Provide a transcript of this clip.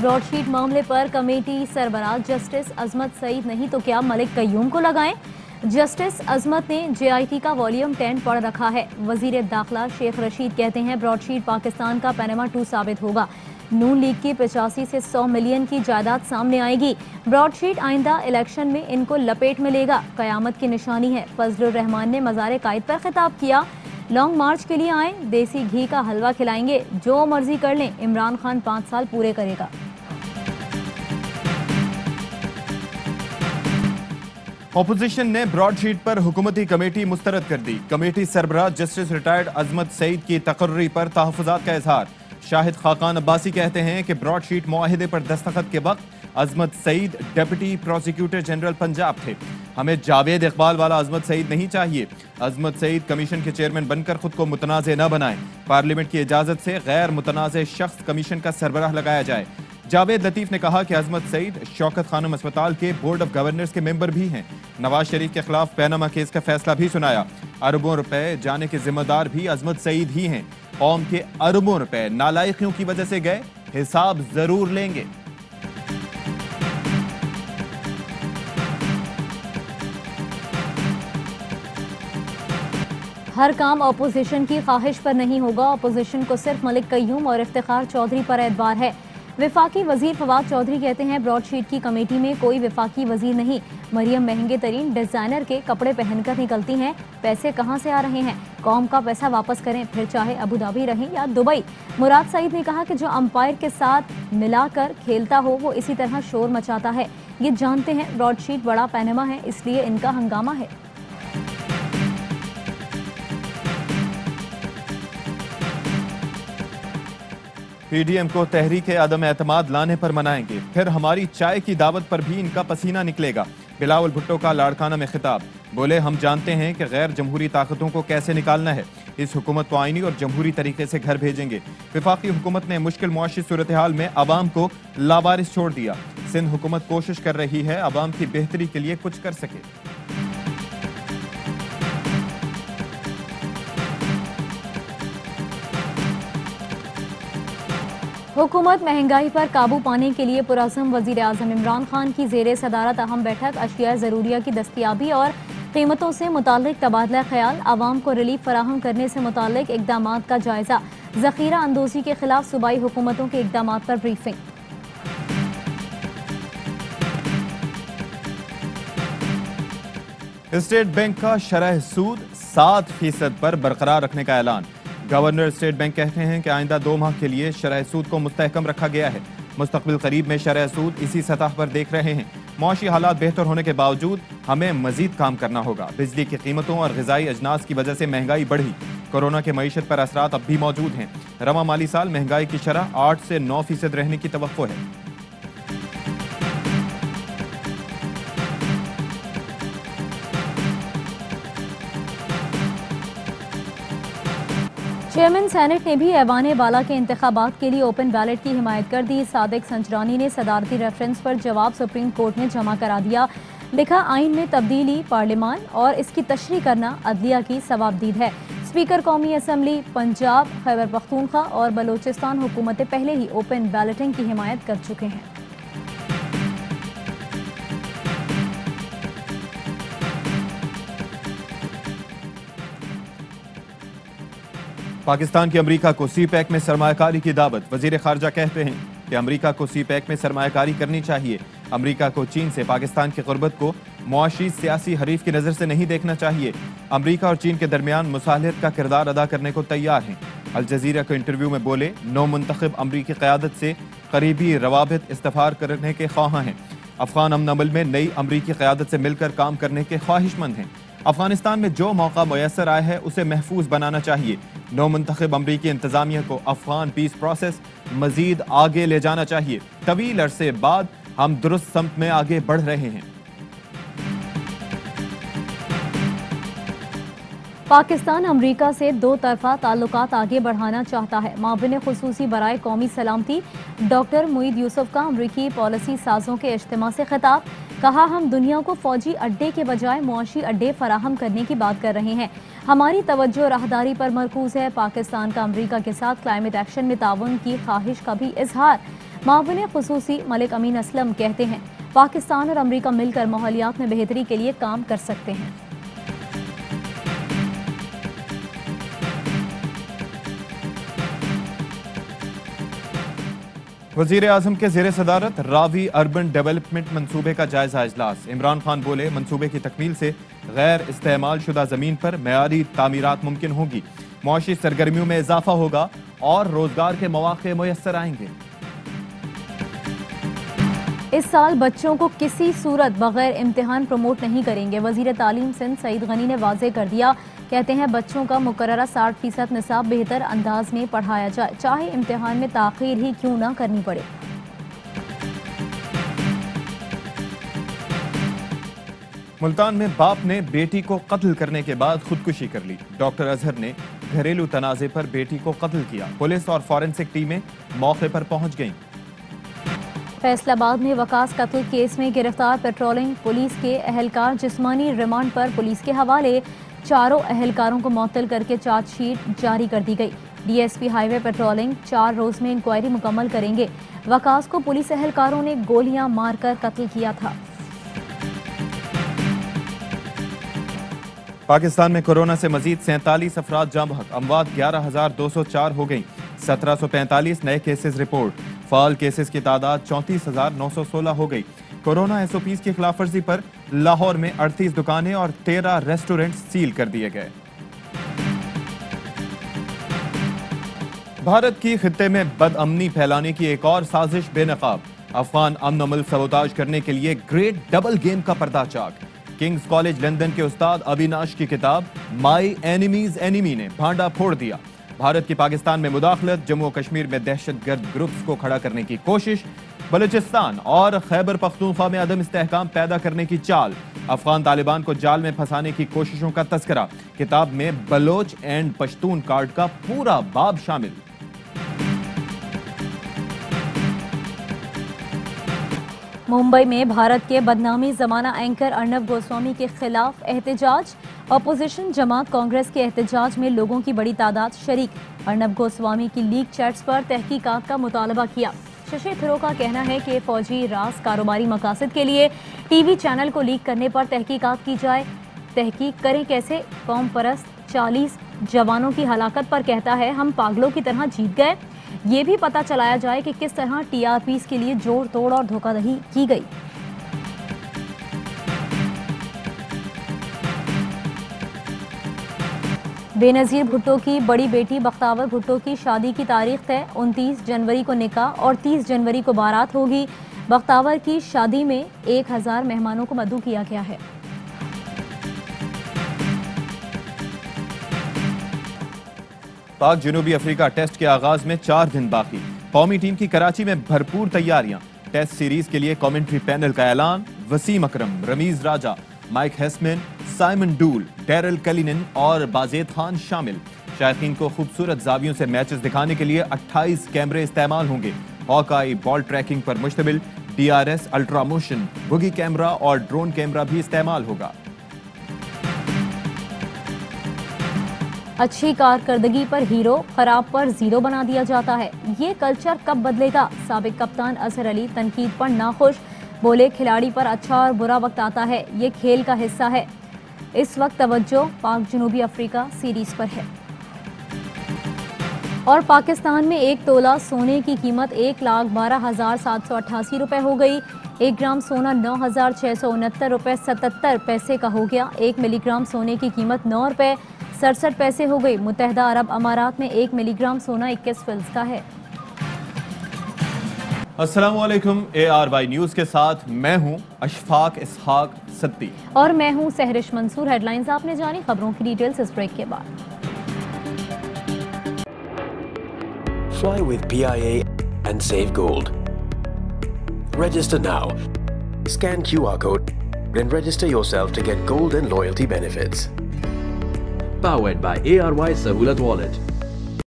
Broadsheet मामले पर committee सरबराह justice अजमत सईद नहीं तो क्या मलिक कयूम को लगाएं। जस्टिस अजमत ने JIT का वॉल्यूम 10 पढ़ रखा है। वजीर दाखिला शेख रशीद कहते हैं ब्रॉडशीट पाकिस्तान का पैनामा 2 साबित होगा। नून लीग की 85 से 100 मिलियन की जायदाद सामने आएगी। ब्रॉडशीट आइंदा इलेक्शन में इनको लपेट में लेगा, कयामत की निशानी है। फजलुर रहमान ने मज़ार कायद पर खिताब किया, लॉन्ग मार्च के लिए आए, देसी घी का हलवा खिलाएंगे, जो मर्जी कर लें, इमरान खान 5 साल पूरे करेगा। ऑपोजिशन ने ब्रॉडशीट पर हुकूमती कमेटी मुस्तरद कर दी। कमेटी सरबराह जस्टिस रिटायर्ड अजमत सईद की तकर्री पर तहफ़्फ़ुज़ात का इजहार। शाहिद खाकान अब्बासी कहते हैं कि ब्रॉडशीट मुआहिदे पर दस्तखत के वक्त Azmat Saeed deputy prosecutor general Punjab थे। हमें जावेद इकबाल वाला अजमत सईद नहीं चाहिए। अजमत सईद कमीशन के चेयरमैन बनकर खुद को मुतनाज़ न बनाएं। पार्लियामेंट की इजाजत से गैर मुतनाज़ शख्स कमीशन का सरबराह लगाया जाए। जावेद लतीफ ने कहा कि अजमत सईद शौकत खानम अस्पताल के बोर्ड ऑफ गवर्नर्स के मेंबर भी हैं। नवाज शरीफ के खिलाफ पैनामा केस का फैसला भी सुनाया। अरबों रुपए जाने के जिम्मेदार भी अजमत सईद ही हैं। कौम के अरबों रुपए नालायकियों की वजह से गए, हिसाब जरूर लेंगे। हर काम अपोजिशन की ख्वाहिश पर नहीं होगा। अपोजिशन को सिर्फ मलिक कयूम और इफ्तिखार चौधरी पर एतबार है। विफाकी वजीर फवाद चौधरी कहते हैं ब्रॉडशीट की कमेटी में कोई विफाकी वजीर नहीं। मरियम महंगे तरीन डिजाइनर के कपड़े पहनकर निकलती हैं। पैसे कहां से आ रहे हैं? कौम का पैसा वापस करें, फिर चाहे अबू धाबी रहें या दुबई। मुराद सईद ने कहा कि जो अंपायर के साथ मिलाकर खेलता हो वो इसी तरह शोर मचाता है। ये जानते हैं ब्रॉडशीट बड़ा पैनामा है, इसलिए इनका हंगामा है। PDM को तहरीक आदम एतमाद लाने पर मनाएंगे, फिर हमारी चाय की दावत पर भी इनका पसीना निकलेगा। बिलावल भुट्टो का लाड़काना में खिताब, बोले हम जानते हैं कि गैर जमहूरी ताकतों को कैसे निकालना है। इस हुकूमत को आईनी और जमहूरी तरीके से घर भेजेंगे। विफाकी हुकूमत ने मुश्किल मुआशी सूरत हाल में अवाम को लावारिस छोड़ दिया। सिंध हुकूमत कोशिश कर रही है अवाम की बेहतरी के लिए कुछ कर सके। हुकूमत महंगाई पर काबू पाने के लिए पुरअज़्म वज़ीर आज़म इमरान खान की ज़ेरे सदारत अहम बैठक। अशिया ज़रूरिया की दस्तियाबी और कीमतों से मुताल्लिक तबादला ख्याल, आवाम को रिलीफ फराहम करने से मुताल्लिक इक़दामात का जायजा, ज़ख़ीरा अंदोज़ी के खिलाफ सूबाई हुकूमतों के इक़दामात पर ब्रीफिंग। स्टेट बैंक का शरह सूद 7% पर बरकरार रखने का ऐलान। गवर्नर स्टेट बैंक कहते हैं कि आइंदा 2 माह के लिए शरह सूद को मुस्तहकम रखा गया है। मुस्तकबिल करीब में शरह सूद इसी सतह पर देख रहे हैं। मुआशी हालात बेहतर होने के बावजूद हमें मजीद काम करना होगा। बिजली की कीमतों और ग़िज़ाई अजनास की वजह से महंगाई बढ़ी। कोरोना के मईशत पर असरात अब भी मौजूद हैं। रवा माली साल महंगाई की शरह 8 से 9% रहने की तवक्को है। चेयरमैन सेनेट ने भी ऐवान बाला के इंतखाबात के लिए ओपन बैलेट की हिमायत कर दी। सादिक संचरानी ने सदारती रेफरेंस पर जवाब सुप्रीम कोर्ट में जमा करा दिया। लिखा, आइन में तब्दीली पार्लियामान और इसकी तशरीह करना अदलिया की सवाबदीद है। स्पीकर कौमी असम्बली पंजाब, खैबर पख्तूनख्वा और बलोचिस्तान हुकूमतें पहले ही ओपन बैलेटिंग की हिमायत कर चुके हैं। पाकिस्तान की अमरीका को CPEC में सरमायाकारी की दावत। वजीर खारजा कहते हैं कि अमरीका को CPEC में सरमायाकारी करनी चाहिए। अमरीका को चीन से पाकिस्तान की गुर्बत को मुआशी सियासी हरीफ की नज़र से नहीं देखना चाहिए। अमरीका और चीन के दरमियान मुसालहत का किरदार अदा करने को तैयार हैं। अल जजीरा को इंटरव्यू में बोले, नौ मुंतखब अमरीकी क़यादत से करीबी रवाबित इस्तफार करने के ख्वाहां हैं। अफगान अमन अमल में नई अमरीकी क़यादत से मिलकर काम करने के ख्वाहिशमंद हैं। अफगानिस्तान में जो मौका मुयसर आया है उसे महफूज बनाना चाहिए। नौ मुंतखब अमरीकी इंतजामिया को अफगान पीस प्रोसेस मजीद आगे ले जाना चाहिए। तवील अरसे बाद हम दुरुस्त समत में आगे बढ़ रहे हैं। पाकिस्तान अमरीका से 2 तरफा ताल्लुकात आगे बढ़ाना चाहता है। माविन खुसूसी बराए कौमी सलामती डॉक्टर मुईद यूसुफ का अमरीकी पॉलिसी साजों के इज्तिमा से खिताब। कहा, हम दुनिया को फौजी अड्डे के बजाय मुआशी अड्डे फराहम करने की बात कर रहे हैं। हमारी तवज्जो राहदारी पर मरकूज है। पाकिस्तान का अमरीका के साथ क्लाइमेट एक्शन में ताउन की ख्वाहिश का भी इजहार। मावने खुसूसी मलिक अमीन असलम कहते हैं, पाकिस्तान और अमरीका मिलकर माहौलियात में बेहतरी के लिए काम कर सकते हैं। वजीर आजम के ज़ेरे सदारत रावी अर्बन डेवलपमेंट मंसूबे का जायजा इजलास। इमरान खान बोले, मंसूबे की तकमील से गैर इस्तेमाल शुदा जमीन पर मयारी तामीरात मुमकिन होगी, मुआशी सरगर्मियों में इजाफा होगा और रोजगार के मौके मुयस्सर आएंगे। इस साल बच्चों को किसी सूरत बगैर इम्तिहान प्रमोट नहीं करेंगे। वजीर तालीम सिंध सईद गनी ने वाजे कर दिया। कहते हैं, बच्चों का मुकर्ररा 60% निसाब बेहतर अंदाज में पढ़ाया जाए, चाहे इम्तिहान में ताखीर ही क्यों ना करनी पड़े। मुल्तान में बाप ने बेटी को कत्ल करने के बाद खुदकुशी कर ली। डॉक्टर अजहर ने घरेलू तनाजे पर बेटी को कत्ल किया। पुलिस और फॉरेंसिक टीमें मौके पर पहुंच गईं। फैसलाबाद में वकास कत्ल केस में गिरफ्तार पेट्रोलिंग पुलिस के अहलकार जिस्मानी रिमांड पर पुलिस के हवाले। चारों अहलकारों को मुअत्तल करके चार्जशीट जारी कर दी गई। डीएसपी हाईवे पेट्रोलिंग 4 रोज में इंक्वायरी मुकम्मल करेंगे। वकास को पुलिस अहलकारों ने गोलियां मारकर कत्ल किया था। पाकिस्तान में कोरोना से मजीद 47 अफराद जाँ बहक, अमवात 11,204 हो गई। 1745 नए केसेस रिपोर्ट। फाल केसेस की तादाद 34,916 हो गई। कोरोना एसओपीज की खिलाफवर्जी पर लाहौर में 38 दुकानें और 13 रेस्टोरेंट सील कर दिए गए। भारत की खित्ते में बदअमनी फैलाने की एक और साजिश बेनकाब। अफगान अमन अमल सबोताज करने के लिए ग्रेट डबल गेम का पर्दाचाक। किंग्स कॉलेज लंदन के उस्ताद अविनाश की किताब माई एनिमीज एनिमी ने भांडा फोड़ दिया। भारत की पाकिस्तान में मुदाखलत, जम्मू और कश्मीर में दहशतगर्द ग्रुप्स को खड़ा करने की कोशिश, बलूचिस्तान और खैबर पख्तूनख्वा में अदम इस्तेहकाम पैदा करने की चाल, अफगान तालिबान को जाल में फंसाने की कोशिशों का तस्करा। किताब में बलोच एंड पश्तून कार्ड का पूरा बाब शामिल। मुंबई में भारत के बदनामी जमाना एंकर अर्नब गोस्वामी के खिलाफ एहतजाज। अपोजिशन जमात कांग्रेस के एहतजाज में लोगों की बड़ी तादाद शरीक। अर्नब गोस्वामी की लीक चैट्स पर तहकीकात का मुतालबा किया। शशि थरूर का कहना है कि फौजी राज कारोबारी मकासद के लिए टीवी चैनल को लीक करने पर तहकीकात की जाए। तहकीक करें कैसे? कौम परस्त 40 जवानों की हलाकत पर कहता है, हम पागलों की तरह जीत गए। ये भी पता चलाया जाए कि किस तरह टीआरपीज़ के लिए जोड़ तोड़ और धोखाधड़ी की गई। बेनज़ीर भुट्टो की बड़ी बेटी बख्तावर भुट्टो की शादी की तारीख तय। 29 जनवरी को निकाह और 30 जनवरी को बारात होगी। बख्तावर की शादी में 1000 मेहमानों को मदऊ किया गया है। पाक जनूबी अफ्रीका टेस्ट के आगाज में 4 दिन बाकी। कौमी टीम की कराची में भरपूर तैयारियां। टेस्ट सीरीज के लिए कमेंट्री पैनल का ऐलान। वसीम अकरम, रमीज राजा, माइक हेस्मिन, साइमन डूल, डेरल कलिनन और बाजेद खान शामिल। शायकीन को खूबसूरत जावियों से मैचेस दिखाने के लिए 28 कैमरे इस्तेमाल होंगे। हॉकाई बॉल ट्रैकिंग पर मुश्तमिल DRS, अल्ट्रा मोशन, बुगी कैमरा और ड्रोन कैमरा भी इस्तेमाल होगा। अच्छी कारकर्दगी पर हीरो, खराब पर जीरो बना दिया जाता है। ये कल्चर कब बदलेगा? साबिक कप्तान अजहर अली तनकीद पर नाखुश। बोले, खिलाड़ी पर अच्छा और बुरा वक्त आता है, ये खेल का हिस्सा है। इस वक्त तवज्जो पाक जनूबी अफ्रीका सीरीज पर है। और पाकिस्तान में 1 तोला सोने की कीमत 1,12,788 रुपए हो गई। 1 ग्राम सोना 9,669 रुपए 77 पैसे का हो गया। 1 मिलीग्राम सोने की कीमत 9 रुपए 67 पैसे हो गई। मुत्तहदा अरब अमारात में 1 मिलीग्राम सोना 21 फिल्स का है। अस्सलाम वालेकुम। ARY न्यूज के साथ मैं हूं अशफाक इसहाक सत्ती और मैं हूं सहरिश मंसूर। हेडलाइंस आपने जानी, खबरों की डिटेल्स इस ब्रेक के बाद। Fly with PIA and save gold. Register now. Scan QR code and register yourself to get gold and loyalty benefits. Powered by ARY Sahulat Wallet.